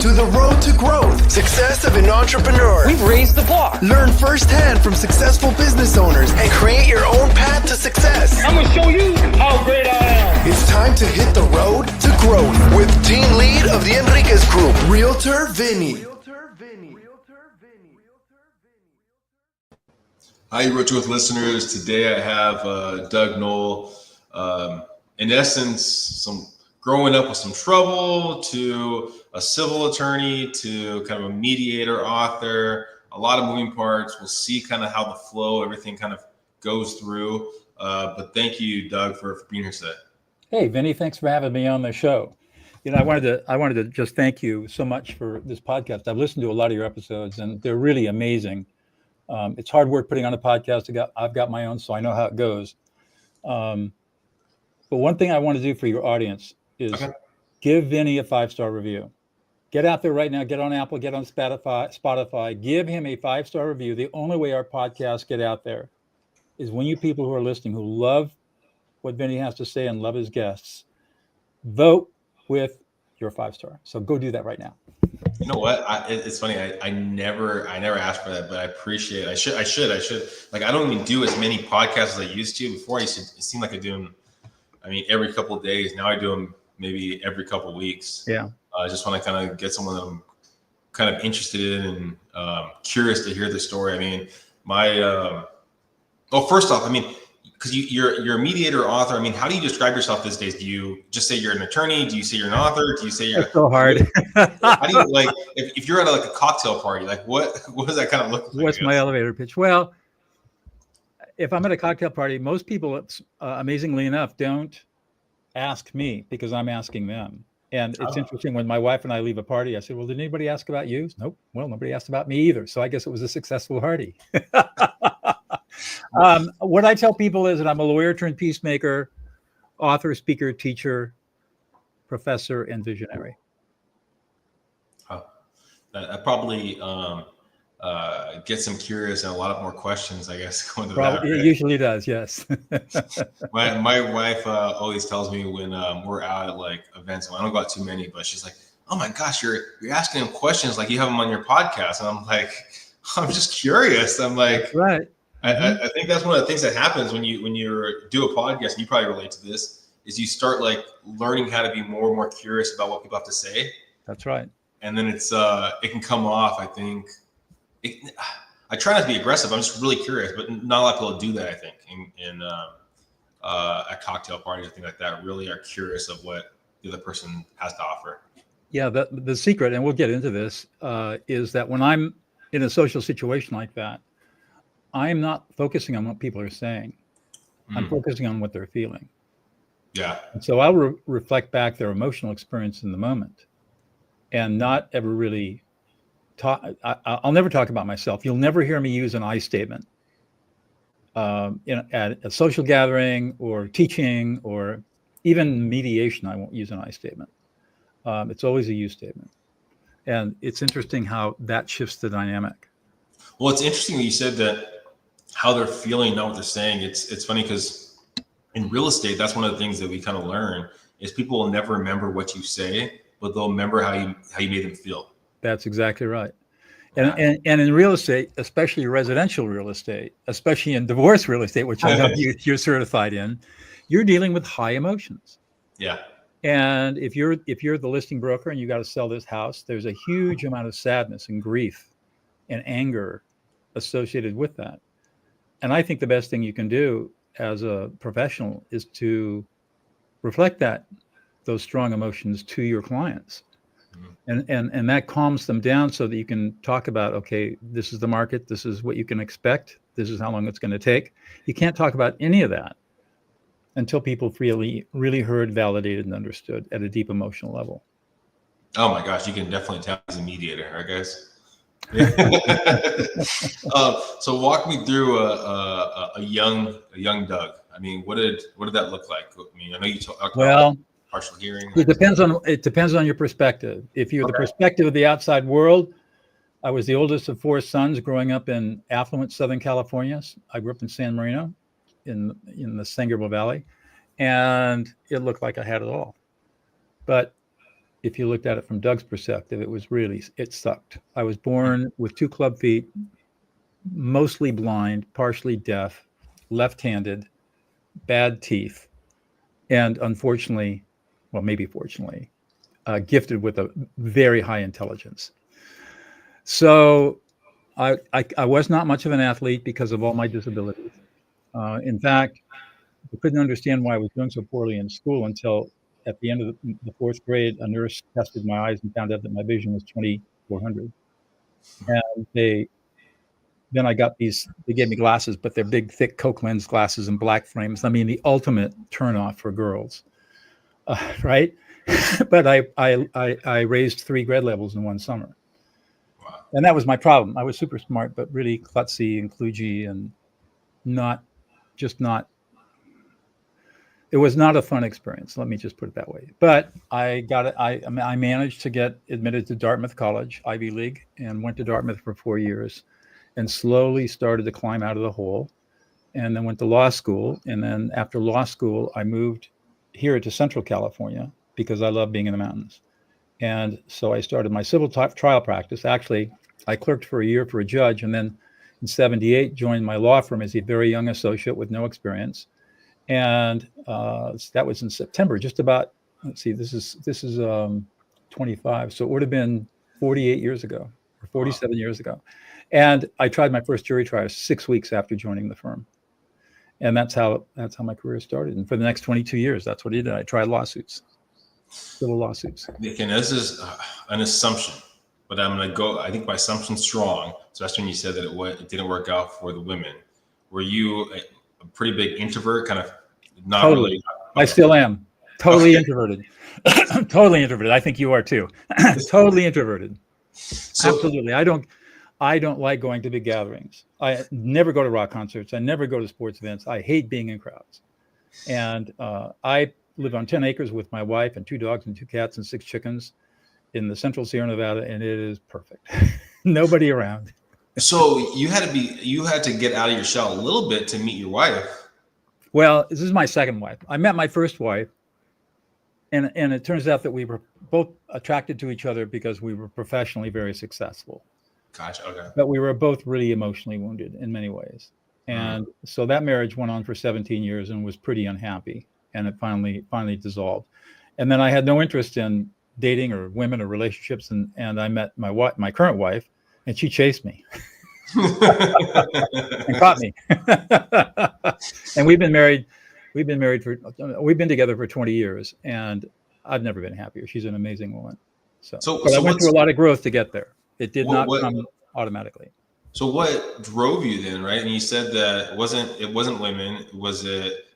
To the road to growth, success of an entrepreneur. We've raised the bar. Learn firsthand from successful business owners and create your own path to success. I'm going to show you how great I am. It's time to hit the road to growth with team lead of the Enriquez Group, Realtor Vinny. Hi, Road to Growth listeners. Today I have Doug Noll. In essence, growing up with some trouble to a civil attorney to kind of a mediator, author, a lot of moving parts. We'll see kind of how the flow, everything kind of goes through. But thank you, Doug, for being here today. Hey, Vinny, thanks for having me on the show. You know, I wanted to just thank you so much for this podcast. I've listened to a lot of your episodes, and they're really amazing. It's hard work putting on a podcast. I've got my own, so I know how it goes. But one thing I want to do for your audience is give Vinny a 5-star review. Get out there right now. Get on Apple. Get on Spotify. Give him a 5-star review. The only way our podcasts get out there is when you people who are listening, who love what Vinny has to say and love his guests, vote with your 5-star. So go do that right now. You know what? It's funny. I never asked for that, but I appreciate it. I should. Like, I don't even do as many podcasts as I used to. Before, it seemed like I do them, every couple of days. Now I do them maybe every couple of weeks. Yeah. I just want to kind of get someone that I'm kind of interested in and curious to hear the story. First off, because you're a mediator, author. How do you describe yourself these days? Do you just say you're an attorney? Do you say you're an author? Do you say you're? That's so hard. How do you if you're at a cocktail party? What does that kind of look like? What's my elevator pitch? Well, if I'm at a cocktail party, most people, amazingly enough, don't ask me because I'm asking them. And it's interesting when my wife and I leave a party, I said, well, did anybody ask about you? Nope. Well, nobody asked about me either. So I guess it was a successful party. What I tell people is that I'm a lawyer turned peacemaker, author, speaker, teacher, professor, and visionary. That probably gets them curious and a lot of more questions, I guess. Going to Probably, that, right? It usually does, yes. My wife always tells me when we're out at events, I don't go out too many, but she's like, "Oh my gosh, you're asking them questions like you have them on your podcast," and I'm like, "I'm just curious." I'm like, right. I think that's one of the things that happens when you do a podcast, and you probably relate to this, is you start learning how to be more and more curious about what people have to say. That's right. And then it can come off, I think. I try not to be aggressive. I'm just really curious, but not a lot of people do that, I think, in at cocktail parties or things like that, really are curious of what the other person has to offer. Yeah, the secret, and we'll get into this, is that when I'm in a social situation like that, I'm not focusing on what people are saying. I'm focusing on what they're feeling. Yeah. And so I'll reflect back their emotional experience in the moment and not ever really talk. I'll never talk about myself. You'll never hear me use an I statement at a social gathering or teaching or even mediation. I won't use an I statement. It's always a you statement. And it's interesting how that shifts the dynamic. Well, it's interesting that you said that how they're feeling, not what they're saying. It's funny because in real estate, that's one of the things that we kind of learn is people will never remember what you say, but they'll remember how you made them feel. That's exactly right. And in real estate, especially residential real estate, especially in divorce real estate, which I know you're certified in, you're dealing with high emotions. Yeah. And if you're the listing broker and you got to sell this house, there's a huge amount of sadness and grief and anger associated with that. And I think the best thing you can do as a professional is to reflect those strong emotions to your clients. And that calms them down so that you can talk about, okay, this is the market, this is what you can expect, this is how long it's going to take. You can't talk about any of that until people really, really heard, validated, and understood at a deep emotional level. Oh my gosh, you can definitely tell he's a mediator, right, guys? So walk me through a young Doug. What did that look like? I know you talked about partial hearing. It depends on your perspective. If you're the perspective of the outside world, I was the oldest of 4 sons growing up in affluent Southern California. I grew up in San Marino in the San Gabriel Valley, and it looked like I had it all. But if you looked at it from Doug's perspective, it sucked. I was born with 2 club feet, mostly blind, partially deaf, left-handed, bad teeth, and unfortunately, well, maybe fortunately, gifted with a very high intelligence. So I was not much of an athlete because of all my disabilities. In fact, I couldn't understand why I was doing so poorly in school until at the end of the 4th grade, a nurse tested my eyes and found out that my vision was 2400. And then I got they gave me glasses, but they're big, thick Coke lens glasses and black frames. I mean, the ultimate turnoff for girls, right? But I raised 3 grade levels in one summer. Wow. And that was my problem. I was super smart, but really klutzy and kludgy and not. It was not a fun experience. Let me just put it that way. But I got it. I managed to get admitted to Dartmouth College, Ivy League, and went to Dartmouth for 4 years, and slowly started to climb out of the hole, and then went to law school. And then after law school, I moved here to Central California because I love being in the mountains. And so I started my civil trial practice. Actually, I clerked for a year for a judge, and then in '78 joined my law firm as a very young associate with no experience. And that was in September, just about, let's see, this is 25. So it would have been 48 years ago or 47 years ago. And I tried my first jury trial 6 weeks after joining the firm. And that's how my career started. And for the next 22 years, that's what I did. I tried lawsuits, civil lawsuits. Again, this is an assumption, but I'm going to go, I think my assumption's strong. So that's when you said that it didn't work out for the women. Were you a pretty big introvert, kind of not Totally. really? I still am totally introverted. Totally introverted. I think you are too. Totally introverted. So, absolutely. I don't like going to big gatherings. I never go to rock concerts. I never go to sports events. I hate being in crowds. And I live on 10 acres with my wife and 2 dogs and 2 cats and 6 chickens in the central Sierra Nevada, and it is perfect. Nobody around. So you had to get out of your shell a little bit to meet your wife. Well, this is my second wife. I met my first wife, and it turns out that we were both attracted to each other because we were professionally very successful. Gotcha. Okay. But we were both really emotionally wounded in many ways. And so that marriage went on for 17 years and was pretty unhappy. And it finally dissolved. And then I had no interest in dating or women or relationships. And I met my current wife, and she chased me and caught me. And we've been together for 20 years, and I've never been happier. She's an amazing woman. But I went through a lot of growth to get there. It did not come automatically. So what drove you then, right? And you said that it wasn't women. Was it,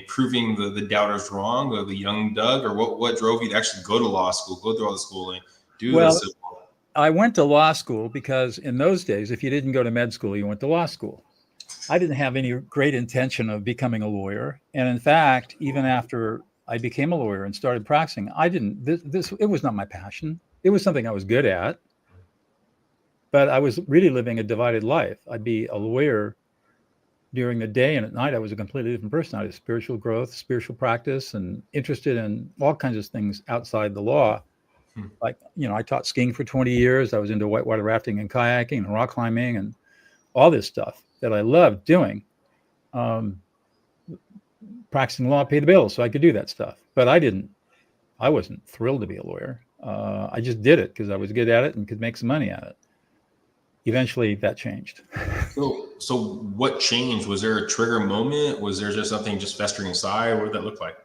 proving the doubters wrong, or the young Doug, or what drove you to actually go to law school, go through all the schooling, do this? I went to law school because in those days, if you didn't go to med school, you went to law school. I didn't have any great intention of becoming a lawyer. And in fact, even after I became a lawyer and started practicing, it was not my passion. It was something I was good at, but I was really living a divided life. I'd be a lawyer during the day, and at night I was a completely different person. I had spiritual growth, spiritual practice, and interested in all kinds of things outside the law. Like, I taught skiing for 20 years. I was into whitewater rafting and kayaking and rock climbing and all this stuff that I loved doing. Practicing law paid the bills, so I could do that stuff. But I wasn't thrilled to be a lawyer. I just did it because I was good at it and could make some money at it. Eventually that changed. So what changed? Was there a trigger moment? Was there just something just festering inside? What did that look like?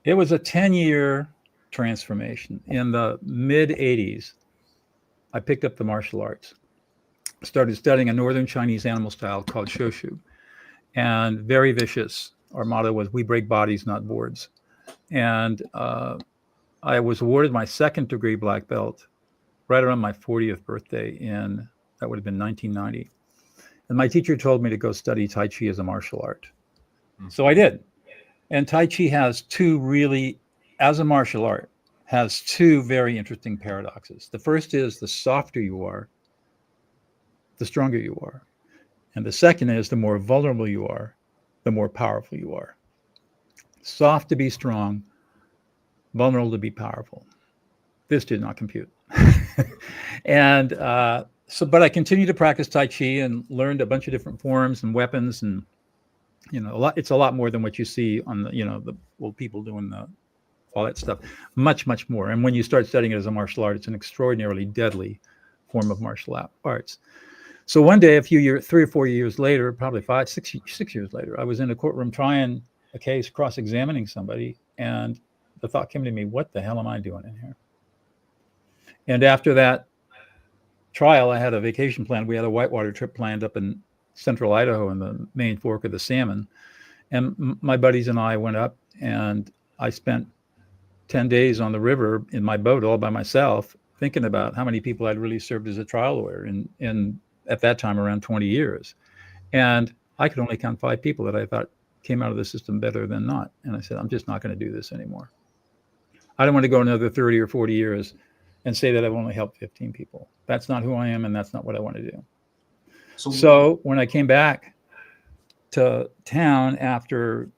It was a 10-year transformation. In the mid 80s, I picked up the martial arts, started studying a northern Chinese animal style called shoshu, and very vicious. Our motto was, we break bodies, not boards. And I was awarded my 2nd degree black belt right around my 40th birthday that would have been 1990. And my teacher told me to go study Tai Chi as a martial art. So I did. And Tai Chi has as a martial art, has 2 very interesting paradoxes. The first is the softer you are, the stronger you are. And the second is the more vulnerable you are, the more powerful you are. Soft to be strong, vulnerable to be powerful. This did not compute. And but I continued to practice Tai Chi and learned a bunch of different forms and weapons, and it's a lot more than what you see on the old people doing all that stuff. Much, much more. And when you start studying it as a martial art, it's an extraordinarily deadly form of martial arts. So one day, 3 or 4 years later, probably 6 years later, I was in a courtroom trying a case, cross-examining somebody, and the thought came to me, what the hell am I doing in here? And after that trial, I had a vacation planned. We had a whitewater trip planned up in central Idaho in the main fork of the Salmon. And my buddies and I went up, and I spent 10 days on the river in my boat all by myself, thinking about how many people I'd really served as a trial lawyer in at that time around 20 years. And I could only count 5 people that I thought came out of the system better than not. And I said, I'm just not going to do this anymore. I don't want to go another 30 or 40 years and say that I've only helped 15 people. That's not who I am, and that's not what I want to do. So when I came back to town after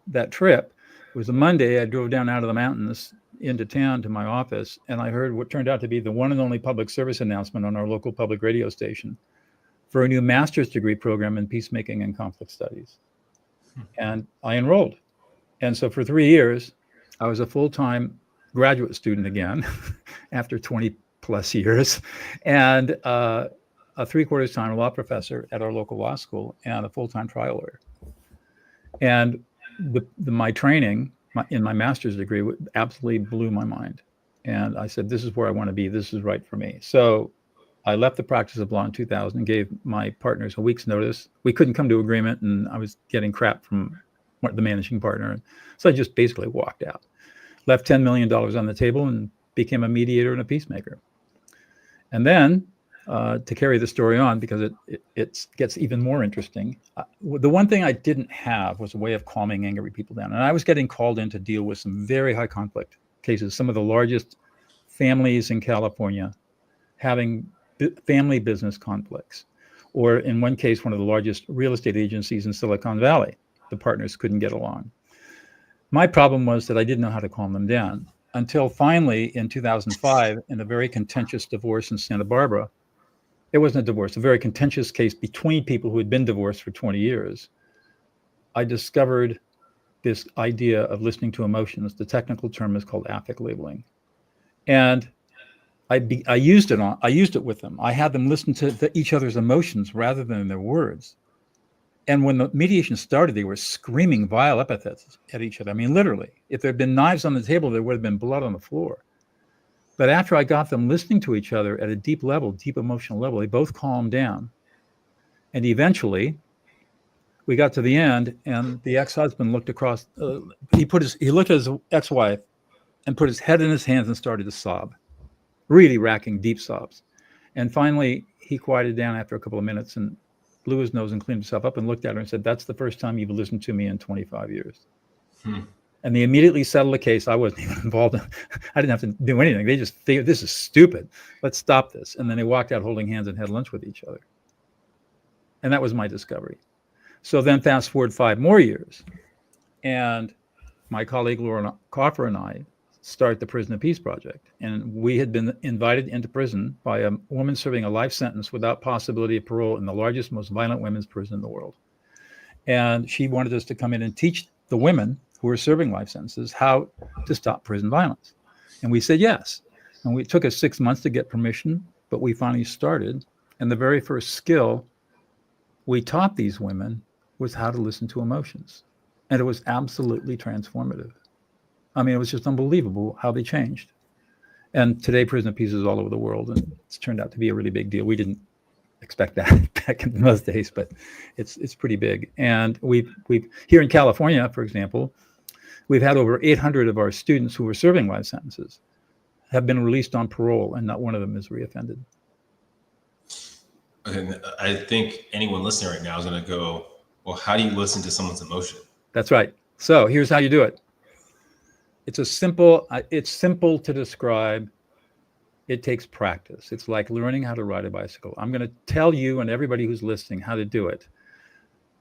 that trip, it was a Monday. I drove down out of the mountains into town to my office, and I heard what turned out to be the one and only public service announcement on our local public radio station for a new master's degree program in peacemaking and conflict studies. And I enrolled. And so for 3 years, I was a full-time graduate student again after 20 plus years, and a 3/4 time law professor at our local law school, and a full-time trial lawyer. And my training in my master's degree absolutely blew my mind. And I said, this is where I want to be. This is right for me. So I left the practice of law in 2000 and gave my partners a week's notice. We couldn't come to agreement, and I was getting crap from the managing partner. So I just basically walked out, left $10 million on the table, and became a mediator and a peacemaker. And then to carry the story on, because it gets even more interesting, the one thing I didn't have was a way of calming angry people down. And I was getting called in to deal with some very high conflict cases, some of the largest families in California having family business conflicts, or in one case, one of the largest real estate agencies in Silicon Valley. The partners couldn't get along. My problem was that I didn't know how to calm them down, until finally in 2005, in a very contentious divorce in Santa Barbara. It wasn't a divorce, a very contentious case between people who had been divorced for 20 years. I discovered this idea of listening to emotions. The technical term is called affect labeling. And I used it with them. I had them listen to each other's emotions rather than their words. And when the mediation started, they were screaming vile epithets at each other. I mean, literally, if there had been knives on the table, there would have been blood on the floor. But after I got them listening to each other at a deep level, deep emotional level, they both calmed down. And eventually, we got to the end, and the ex-husband looked across. He looked at his ex-wife and put his head in his hands and started to sob, really racking deep sobs. And finally, he quieted down after a couple of minutes and blew his nose and cleaned himself up and looked at her and said, "That's the first time you've listened to me in 25 years." And they immediately settled the case. I wasn't even involved. I didn't have to do anything. They just figured, this is stupid. Let's stop this. And then they walked out holding hands and had lunch with each other. And that was my discovery. So then fast forward 5 more years, and my colleague Laura Coffer and I start the Prison of Peace Project. And we had been invited into prison by a woman serving a life sentence without possibility of parole in the largest, most violent women's prison in the world. And she wanted us to come in and teach the women who were serving life sentences how to stop prison violence. And we said yes. And it took us 6 months to get permission, but we finally started. And the very first skill we taught these women was how to listen to emotions. And it was absolutely transformative. I mean, it was just unbelievable how they changed. And today, Prison of Peace is all over the world, and it's turned out to be a really big deal. We didn't expect that back in those days, but it's pretty big. And we've here in California, for example, we've had over 800 of our students who were serving life sentences have been released on parole, and not one of them is reoffended. And I think anyone listening right now is going to go, well, how do you listen to someone's emotion? That's right. So here's how you do it. It's simple to describe. It takes practice. It's like learning how to ride a bicycle. I'm going to tell you and everybody who's listening how to do it,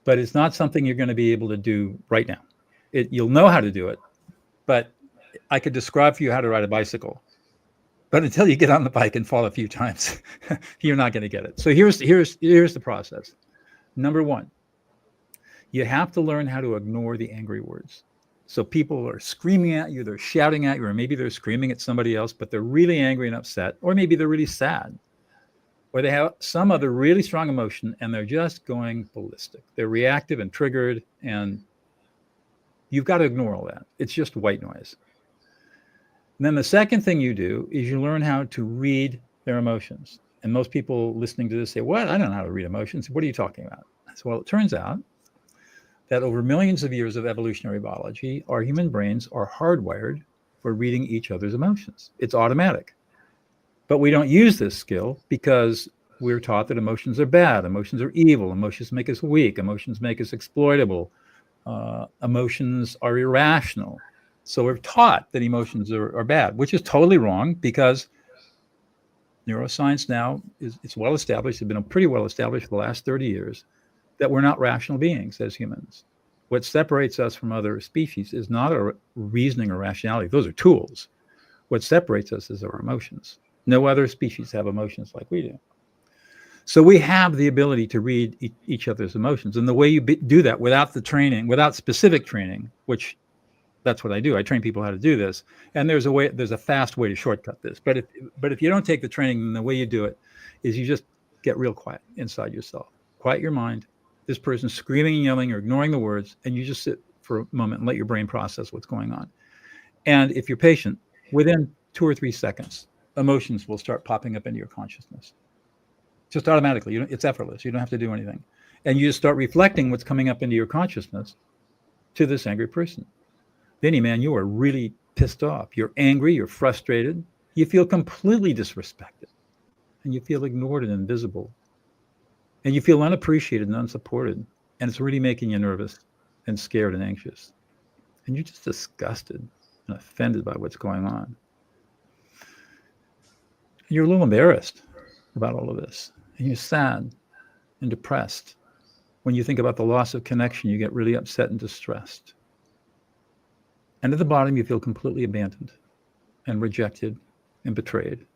but it's not something you're going to be able to do right now. You'll know how to do it, but I could describe for you how to ride a bicycle, But until you get on the bike and fall a few times, you're not going to get it. So here's the process. Number one, you have to learn how to ignore the angry words. So people are screaming at you, they're shouting at you, or maybe they're screaming at somebody else, but they're really angry and upset, or maybe they're really sad, or they have some other really strong emotion and they're just going ballistic. They're reactive and triggered, and you've got to ignore all that. It's just white noise. And then the second thing you do is you learn how to read their emotions. And most people listening to this say, what? I don't know how to read emotions. What are you talking about? So, well, it turns out that over millions of years of evolutionary biology, our human brains are hardwired for reading each other's emotions. It's automatic. But we don't use this skill because we're taught that emotions are bad, emotions are evil, emotions make us weak, emotions make us exploitable, emotions are irrational. So we're taught that emotions are bad, which is totally wrong, because neuroscience now it's well established, it's been pretty well established for the last 30 years, that we're not rational beings as humans. What separates us from other species is not our reasoning or rationality. Those are tools. What separates us is our emotions. No other species have emotions like we do. So we have the ability to read each other's emotions. And the way you do that without the training, without specific training, which that's what I do. I train people how to do this. And there's a fast way to shortcut this. But if you don't take the training, then the way you do it is you just get real quiet inside yourself. Quiet your mind. This person's screaming and yelling or ignoring the words, and you just sit for a moment and let your brain process what's going on. And if you're patient, within 2 or 3 seconds, emotions will start popping up into your consciousness. Just automatically. It's effortless. You don't have to do anything. And you just start reflecting what's coming up into your consciousness to this angry person. Vinny, man, you are really pissed off. You're angry. You're frustrated. You feel completely disrespected. And you feel ignored and invisible. And you feel unappreciated and unsupported. And it's really making you nervous and scared and anxious. And you're just disgusted and offended by what's going on. You're a little embarrassed about all of this. And you're sad and depressed. When you think about the loss of connection, you get really upset and distressed. And at the bottom, you feel completely abandoned and rejected and betrayed.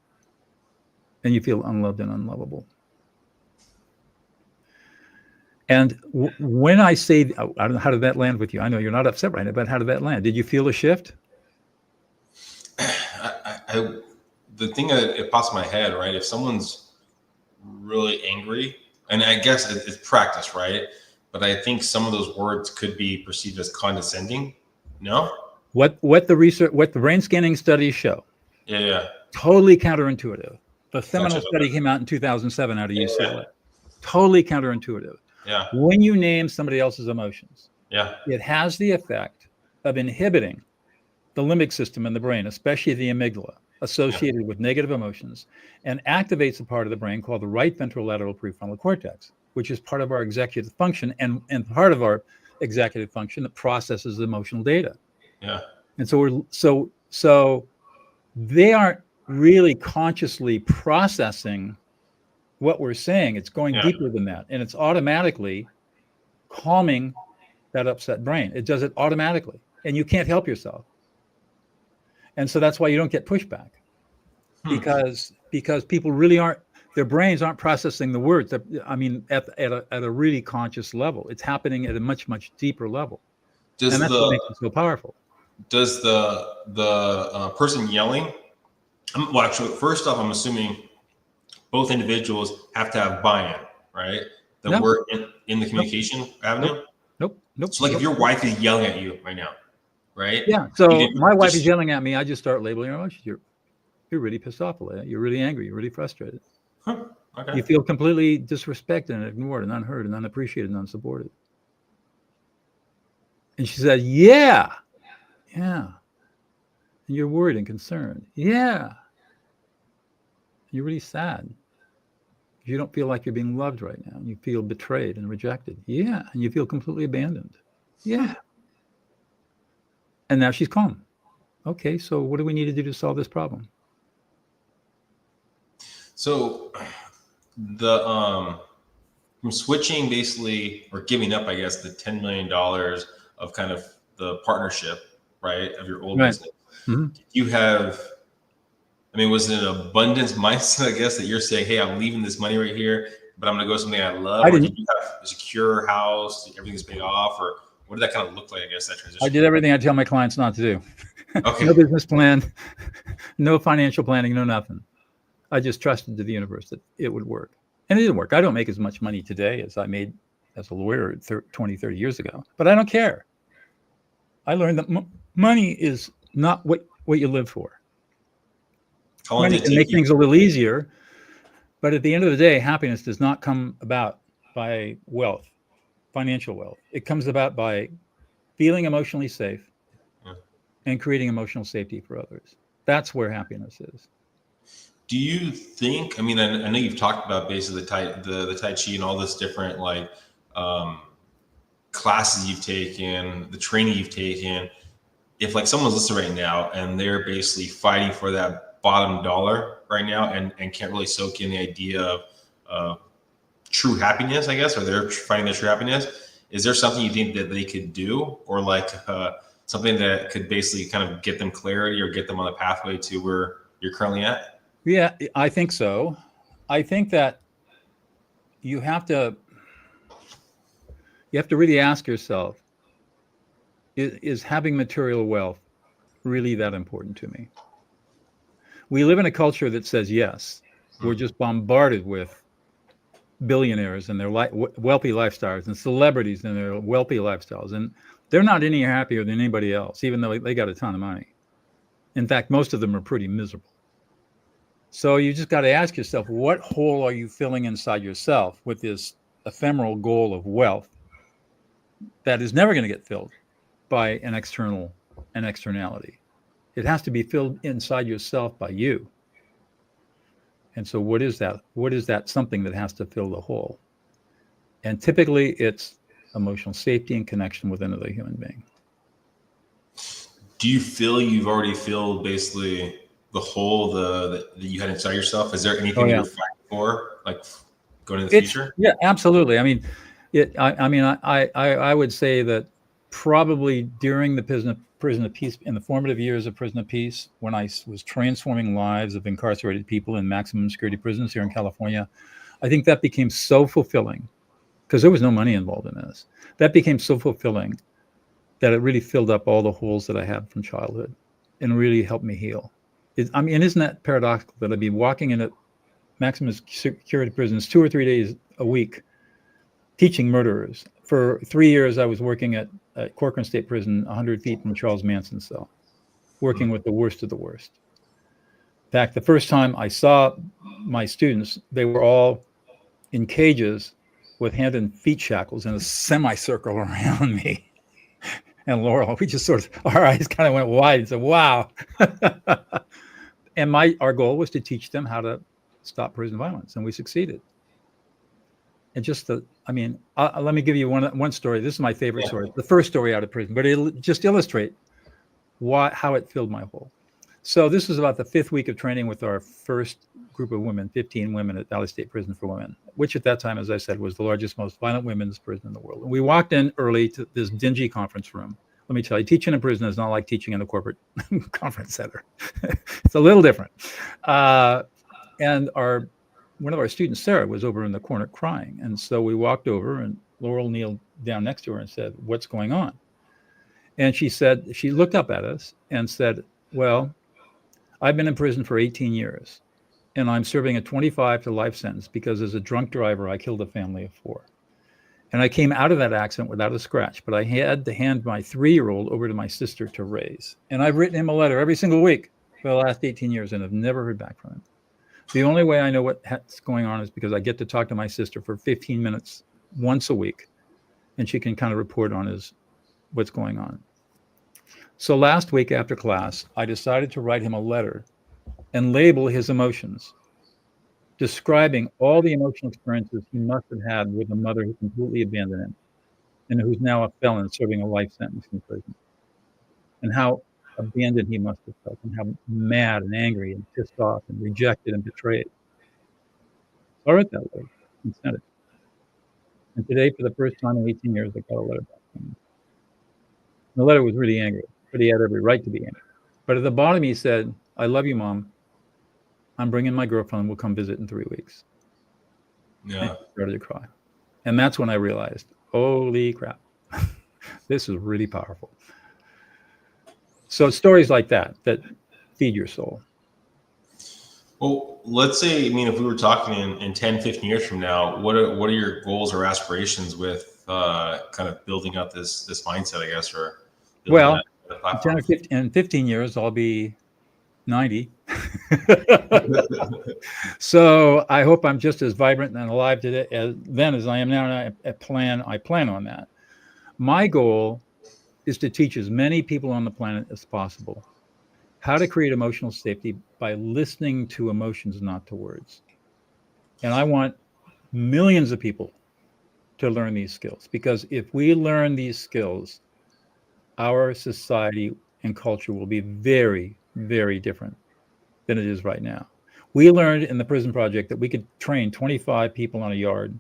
And you feel unloved and unlovable. And when I say, I don't know, how did that land with you? I know you're not upset right now, but how did that land? Did you feel a shift? The thing that it pops in my head, right? If someone's really angry, and I guess it's practice, right? But I think some of those words could be perceived as condescending. No? What the brain scanning studies show. Yeah. Totally counterintuitive. The seminal study came out in 2007 out of UCLA. Yeah. Totally counterintuitive. Yeah. When you name somebody else's emotions, yeah, it has the effect of inhibiting the limbic system in the brain, especially the amygdala, associated with negative emotions, and activates a part of the brain called the right ventrolateral prefrontal cortex, which is part of our executive function and part of our executive function that processes emotional data. Yeah. And so they aren't really consciously processing what we're saying. It's going deeper than that. And it's automatically calming that upset brain. It does it automatically. And you can't help yourself. And so that's why you don't get pushback. Because people really aren't, their brains aren't processing the words. I mean, at a really conscious level. It's happening at a much, much deeper level. And that's what makes it so powerful. Does the person yelling, well, actually, first off, I'm assuming both individuals have to have buy-in, right? That we're in the communication avenue? Nope. So like if your wife is yelling at you right now, right? Yeah, so my wife is yelling at me, I just start labeling her emotions. You're really pissed off, you're really angry, you're really frustrated. Huh. Okay. You feel completely disrespected and ignored and unheard and unappreciated and unsupported. And she said, yeah. And you're worried and concerned. Yeah. You're really sad. You don't feel like you're being loved right now. You feel betrayed and rejected. Yeah. And you feel completely abandoned. Yeah. And now she's calm. Okay, so what do we need to do to solve this problem? So the from switching basically, or giving up, I guess, the $10 million of kind of the partnership, right, of your old business, you have I mean, was it an abundance mindset, I guess, that you're saying, hey, I'm leaving this money right here, but I'm going to go to something I love? Or did you have a secure house, everything's paid off? Or what did that kind of look like, I guess, that transition? I did everything I tell my clients not to do. Okay. No business plan, no financial planning, no nothing. I just trusted to the universe that it would work. And it didn't work. I don't make as much money today as I made as a lawyer 20, 30 years ago, but I don't care. I learned that money is not what you live for. Money can make things a little easier, but at the end of the day, happiness does not come about by wealth, financial wealth. It comes about by feeling emotionally safe and creating emotional safety for others. That's where happiness is. Do you think, I mean, I know you've talked about basically the Tai Chi and all this different like classes you've taken, the training you've taken. If like someone's listening right now and they're basically fighting for that bottom dollar right now and can't really soak in the idea of true happiness, I guess, or they're finding their true happiness, is there something you think that they could do, or like something that could basically kind of get them clarity or get them on the pathway to where you're currently at? Yeah, I think so. I think that you have to really ask yourself, is having material wealth really that important to me? We live in a culture that says yes. We're just bombarded with billionaires and their wealthy lifestyles and celebrities and their wealthy lifestyles. And they're not any happier than anybody else, even though they got a ton of money. In fact, most of them are pretty miserable. So you just got to ask yourself, what hole are you filling inside yourself with this ephemeral goal of wealth that is never going to get filled by an externality? It has to be filled inside yourself by you. And so what is that? What is that something that has to fill the hole? And typically it's emotional safety and connection with another human being. Do you feel you've already filled basically the hole that you had inside yourself? Is there anything you're fighting for, like going in the future? Yeah, absolutely. I mean, I would say that probably during the prison of peace, in the formative years of prison of peace, when I was transforming lives of incarcerated people in maximum security prisons here in California, I think that became so fulfilling because there was no money involved in this. That became so fulfilling that it really filled up all the holes that I had from childhood and really helped me heal. Isn't that paradoxical that I'd be walking in a maximum security prisons 2 or 3 days a week, teaching murderers. For 3 years, I was working at Corcoran State Prison, 100 feet from Charles Manson's cell, working with the worst of the worst. In fact, the first time I saw my students, they were all in cages with hand and feet shackles in a semicircle around me. And Laurel, we just sort of, our eyes kind of went wide and said, wow. And our goal was to teach them how to stop prison violence, and we succeeded. And just let me give you one story. This is my favorite story, the first story out of prison, but it'll just illustrate how it filled my hole. So this was about the 5th week of training with our first group of women, 15 women at Valley State Prison for Women, which at that time, as I said, was the largest, most violent women's prison in the world. And we walked in early to this dingy conference room. Let me tell you, teaching in prison is not like teaching in a corporate conference center. It's a little different. And one of our students, Sarah, was over in the corner crying. And so we walked over and Laurel kneeled down next to her and said, "What's going on?" And she looked up at us and said, "Well, I've been in prison for 18 years and I'm serving a 25 to life sentence because as a drunk driver, I killed a family of 4. And I came out of that accident without a scratch, but I had to hand my 3-year-old over to my sister to raise. And I've written him a letter every single week for the last 18 years and I've never heard back from him. The only way I know what's going on is because I get to talk to my sister for 15 minutes once a week, and she can kind of report on what's going on." So last week after class, I decided to write him a letter and label his emotions, describing all the emotional experiences he must have had with a mother who completely abandoned him and who's now a felon serving a life sentence in prison, and how abandoned he must have felt and how mad and angry and pissed off and rejected and betrayed. So I wrote that letter and sent it. And today, for the first time in 18 years, I got a letter back from him. The letter was really angry, but he had every right to be angry. But at the bottom, he said, "I love you, Mom. I'm bringing my girlfriend. We'll come visit in 3 weeks. Yeah. And I started to cry. And that's when I realized, holy crap, this is really powerful. So stories like that feed your soul. Well, let's say, if we were talking in 10, 15 years from now, what are your goals or aspirations with kind of building up this mindset, I guess, or Well, that in platform? 15 years, I'll be 90. So I hope I'm just as vibrant and alive today as I am now. And I plan on that. My goal is to teach as many people on the planet as possible how to create emotional safety by listening to emotions, not to words. And I want millions of people to learn these skills, because if we learn these skills, our society and culture will be very, very different than it is right now. We learned in the prison project that we could train 25 people on a yard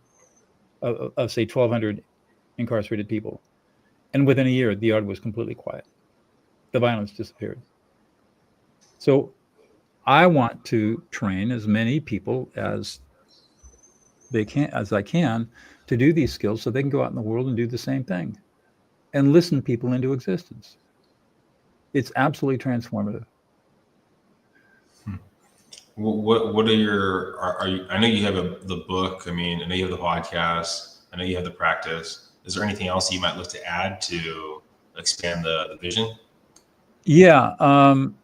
of say 1,200 incarcerated people. And within a year, the yard was completely quiet. The violence disappeared. So I want to train as many people as I can to do these skills so they can go out in the world and do the same thing and listen people into existence. It's absolutely transformative. What are your, are you, I know you have the book. I know you have the podcast. I know you have the practice. Is there anything else you might look to add to expand the vision? Yeah. I'm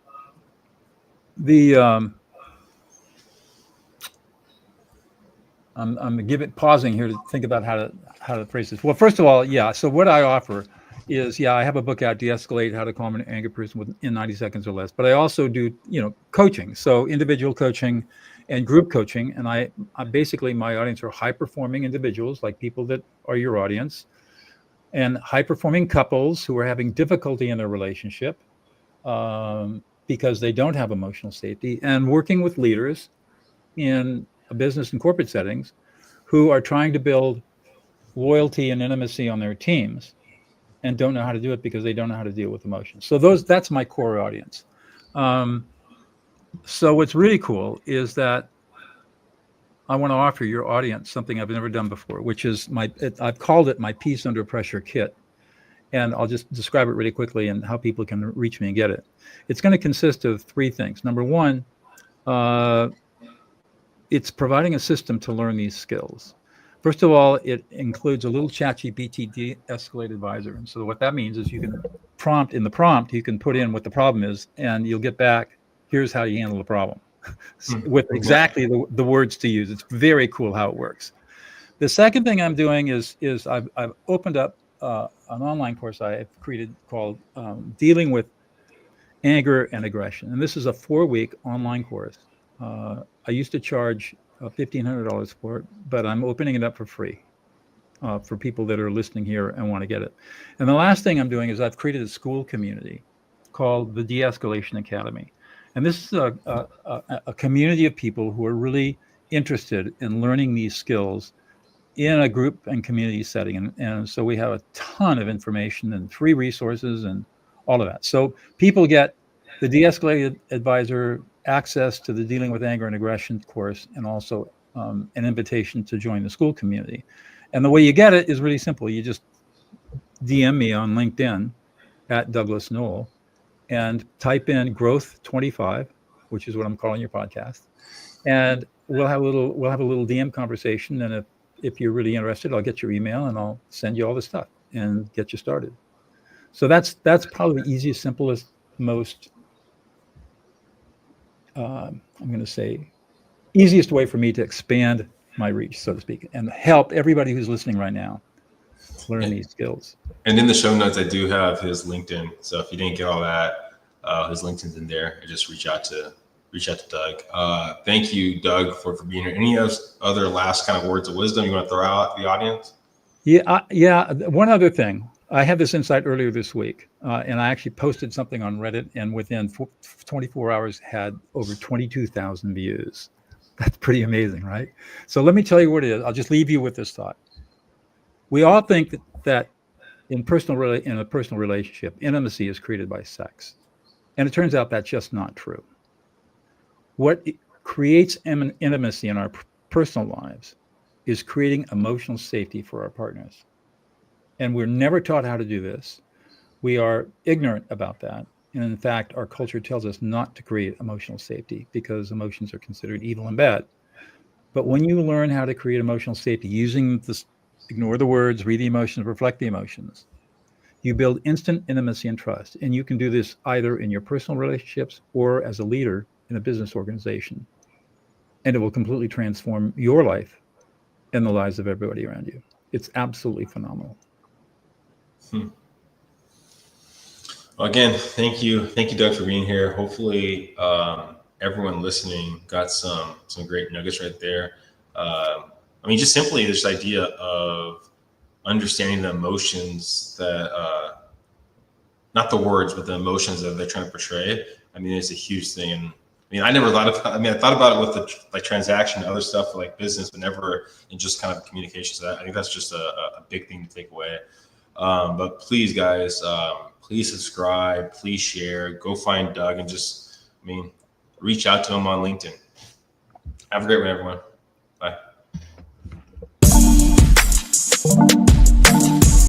pausing here to think about how to phrase this. Well, first of all, yeah. So what I offer is, I have a book out, De-escalate: How to Calm an Angry Person in 90 seconds or less. But I also do, coaching. So individual coaching and group coaching. And I basically, my audience are high performing individuals, like people that are your audience, and high performing couples who are having difficulty in their relationship because they don't have emotional safety, and working with leaders in a business and corporate settings who are trying to build loyalty and intimacy on their teams and don't know how to do it because they don't know how to deal with emotions. So that's my core audience. So what's really cool is that I want to offer your audience something I've never done before, which is I've called it my Peace Under Pressure Kit. And I'll just describe it really quickly and how people can reach me and get it. It's going to consist of 3 things. Number one, it's providing a system to learn these skills. First of all, it includes a little ChatGPT de-escalate advisor. And so what that means is you can you can put in what the problem is, and you'll get back, here's how you handle the problem with exactly the words to use. It's very cool how it works. The second thing I'm doing is I've opened up an online course I've created called Dealing with Anger and Aggression. And this is a 4-week online course. I used to charge $1,500 for it, but I'm opening it up for free for people that are listening here and want to get it. And the last thing I'm doing is I've created a school community called the De-Escalation Academy. And this is a community of people who are really interested in learning these skills in a group and community setting. And so we have a ton of information and free resources and all of that. So people get the De-escalated advisor, access to the Dealing with Anger and Aggression course, and also an invitation to join the school community. And the way you get it is really simple. You just DM me on LinkedIn at Douglas Noll and type in Growth 25, which is what I'm calling your podcast. And we'll have a little DM conversation. And if you're really interested, I'll get your email and I'll send you all the stuff and get you started. So that's probably the easiest, simplest, most I'm going to say easiest way for me to expand my reach, so to speak, and help everybody who's listening right now learn these skills. And in the show notes, I do have his LinkedIn. So if you didn't get all that, his LinkedIn's in there. Just reach out to Doug. Thank you, Doug, for being here. Any other last kind of words of wisdom you want to throw out to the audience? Yeah. One other thing. I had this insight earlier this week, and I actually posted something on Reddit, and within 24 hours had over 22,000 views. That's pretty amazing, right? So let me tell you what it is. I'll just leave you with this thought. We all think that in a personal relationship, intimacy is created by sex. And it turns out that's just not true. What creates intimacy in our personal lives is creating emotional safety for our partners. And we're never taught how to do this. We are ignorant about that. And in fact, our culture tells us not to create emotional safety because emotions are considered evil and bad. But when you learn how to create emotional safety using this, ignore the words, read the emotions, reflect the emotions, you build instant intimacy and trust. And you can do this either in your personal relationships or as a leader in a business organization. And it will completely transform your life and the lives of everybody around you. It's absolutely phenomenal. Well, again, thank you, Doug, for being here. Hopefully, everyone listening got some great nuggets right there. I mean, just simply this idea of understanding the emotions that, not the words, but the emotions that they're trying to portray. I mean, it's a huge thing. And I mean, I never thought of. I mean, I thought about it with the like transaction, and other stuff like business, but never in just kind of communication. So I think that's just a big thing to take away. But please, guys, please subscribe, please share, go find Doug, and just, I mean, reach out to him on LinkedIn. Have a great one, everyone. Bye.